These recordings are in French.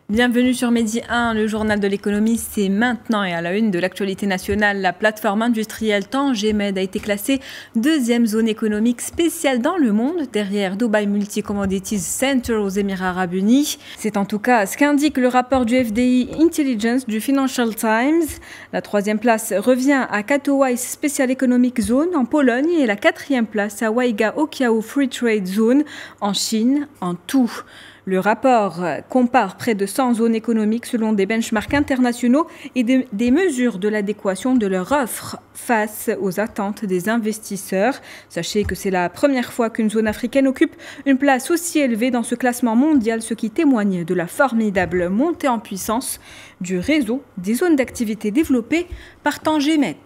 Bienvenue sur Medi 1, le journal de l'économie, c'est maintenant et à la une de l'actualité nationale. La plateforme industrielle Tangemed a été classée deuxième zone économique spéciale dans le monde, derrière Dubai Multi Commodities Center aux Émirats Arabes Unis. C'est en tout cas ce qu'indique le rapport du FDI Intelligence du Financial Times. La troisième place revient à Katowice Special Economic Zone en Pologne et la quatrième place à Waiga-Okiao Free Trade Zone en Chine en tout. Le rapport compare près de 100 zones économiques selon des benchmarks internationaux et des mesures de l'adéquation de leur offre face aux attentes des investisseurs. Sachez que c'est la première fois qu'une zone africaine occupe une place aussi élevée dans ce classement mondial, ce qui témoigne de la formidable montée en puissance du réseau des zones d'activité développées par Tangemed.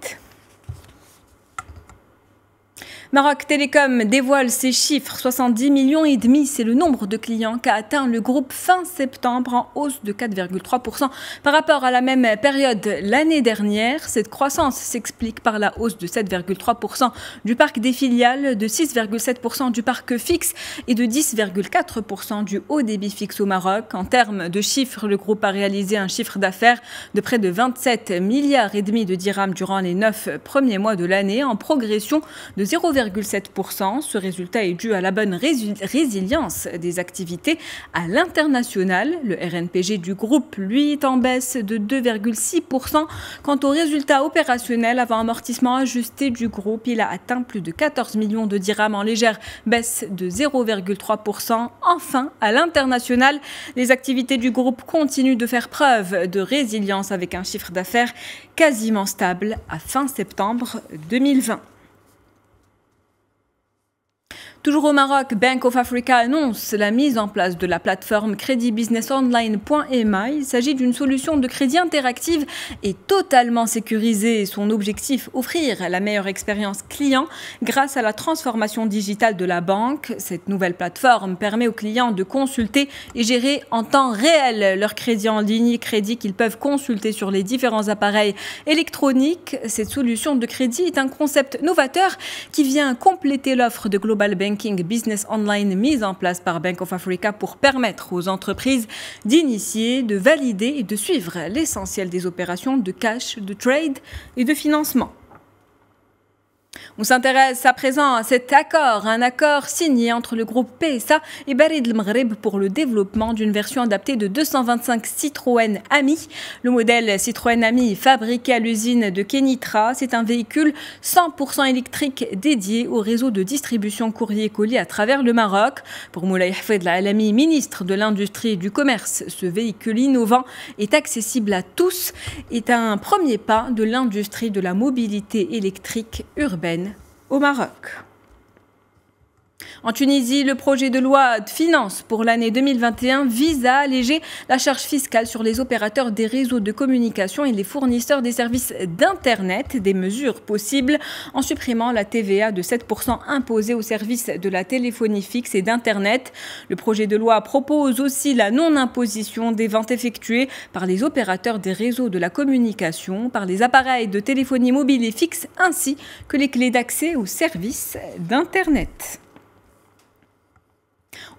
Maroc Télécom dévoile ses chiffres, 70,5 millions, c'est le nombre de clients qu'a atteint le groupe fin septembre en hausse de 4,3% par rapport à la même période l'année dernière. Cette croissance s'explique par la hausse de 7,3% du parc des filiales, de 6,7% du parc fixe et de 10,4% du haut débit fixe au Maroc. En termes de chiffres, le groupe a réalisé un chiffre d'affaires de près de 27,5 milliards de dirhams durant les 9 premiers mois de l'année, en progression de 0,7%. Ce résultat est dû à la bonne résilience des activités à l'international. Le RNPG du groupe, lui, est en baisse de 2,6%. Quant au résultat opérationnel avant amortissement ajusté du groupe, il a atteint plus de 14 millions de dirhams en légère baisse de 0,3%. Enfin, à l'international, les activités du groupe continuent de faire preuve de résilience avec un chiffre d'affaires quasiment stable à fin septembre 2020. Toujours au Maroc, Bank of Africa annonce la mise en place de la plateforme créditbusinessonline.ma. Il s'agit d'une solution de crédit interactive et totalement sécurisée. Son objectif, offrir la meilleure expérience client grâce à la transformation digitale de la banque. Cette nouvelle plateforme permet aux clients de consulter et gérer en temps réel leur crédit en ligne, crédit qu'ils peuvent consulter sur les différents appareils électroniques. Cette solution de crédit est un concept novateur qui vient compléter l'offre de Global Banking Business Online mise en place par Bank of Africa pour permettre aux entreprises d'initier, de valider et de suivre l'essentiel des opérations de cash, de trade et de financement. On s'intéresse à présent à cet accord, un accord signé entre le groupe PSA et Barid El Maghreb pour le développement d'une version adaptée de 225 Citroën Ami. Le modèle Citroën Ami fabriqué à l'usine de Kenitra, c'est un véhicule 100% électrique dédié au réseau de distribution courrier colis à travers le Maroc. Pour Moulay Hafed Alami, ministre de l'Industrie et du Commerce, ce véhicule innovant est accessible à tous, est un premier pas de l'industrie de la mobilité électrique urbaine au Maroc. En Tunisie, le projet de loi de finances pour l'année 2021 vise à alléger la charge fiscale sur les opérateurs des réseaux de communication et les fournisseurs des services d'Internet. Des mesures possibles en supprimant la TVA de 7% imposée aux services de la téléphonie fixe et d'Internet. Le projet de loi propose aussi la non-imposition des ventes effectuées par les opérateurs des réseaux de la communication, par les appareils de téléphonie mobile et fixe, ainsi que les clés d'accès aux services d'Internet.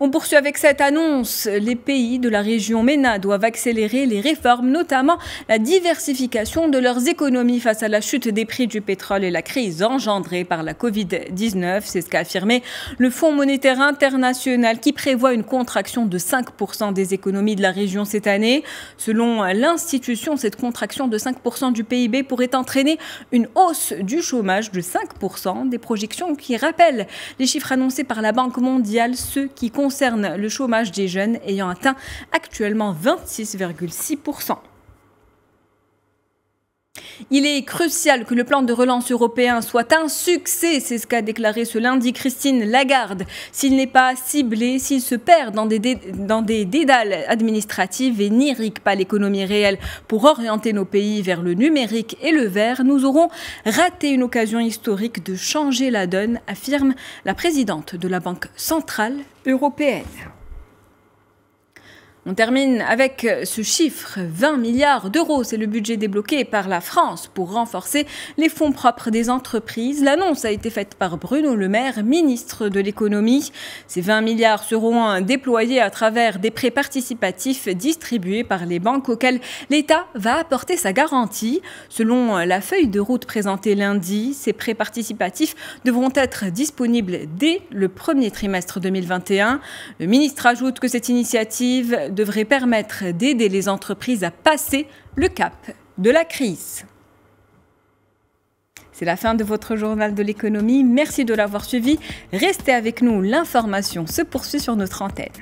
On poursuit avec cette annonce. Les pays de la région MENA doivent accélérer les réformes, notamment la diversification de leurs économies face à la chute des prix du pétrole et la crise engendrée par la Covid-19. C'est ce qu'a affirmé le Fonds monétaire international qui prévoit une contraction de 5% des économies de la région cette année. Selon l'institution, cette contraction de 5% du PIB pourrait entraîner une hausse du chômage de 5%. Des projections qui rappellent les chiffres annoncés par la Banque mondiale, ceux qui concerne le chômage des jeunes ayant atteint actuellement 26,6%. Il est crucial que le plan de relance européen soit un succès, c'est ce qu'a déclaré ce lundi Christine Lagarde. S'il n'est pas ciblé, s'il se perd dans des dédales administratives et n'irrigue pas l'économie réelle pour orienter nos pays vers le numérique et le vert, nous aurons raté une occasion historique de changer la donne, affirme la présidente de la Banque centrale européenne. On termine avec ce chiffre, 20 milliards d'euros, c'est le budget débloqué par la France pour renforcer les fonds propres des entreprises. L'annonce a été faite par Bruno Le Maire, ministre de l'économie. Ces 20 milliards seront déployés à travers des prêts participatifs distribués par les banques auxquelles l'État va apporter sa garantie. Selon la feuille de route présentée lundi, ces prêts participatifs devront être disponibles dès le premier trimestre 2021. Le ministre ajoute que cette initiative devrait permettre d'aider les entreprises à passer le cap de la crise. C'est la fin de votre journal de l'économie. Merci de l'avoir suivi. Restez avec nous, l'information se poursuit sur notre antenne.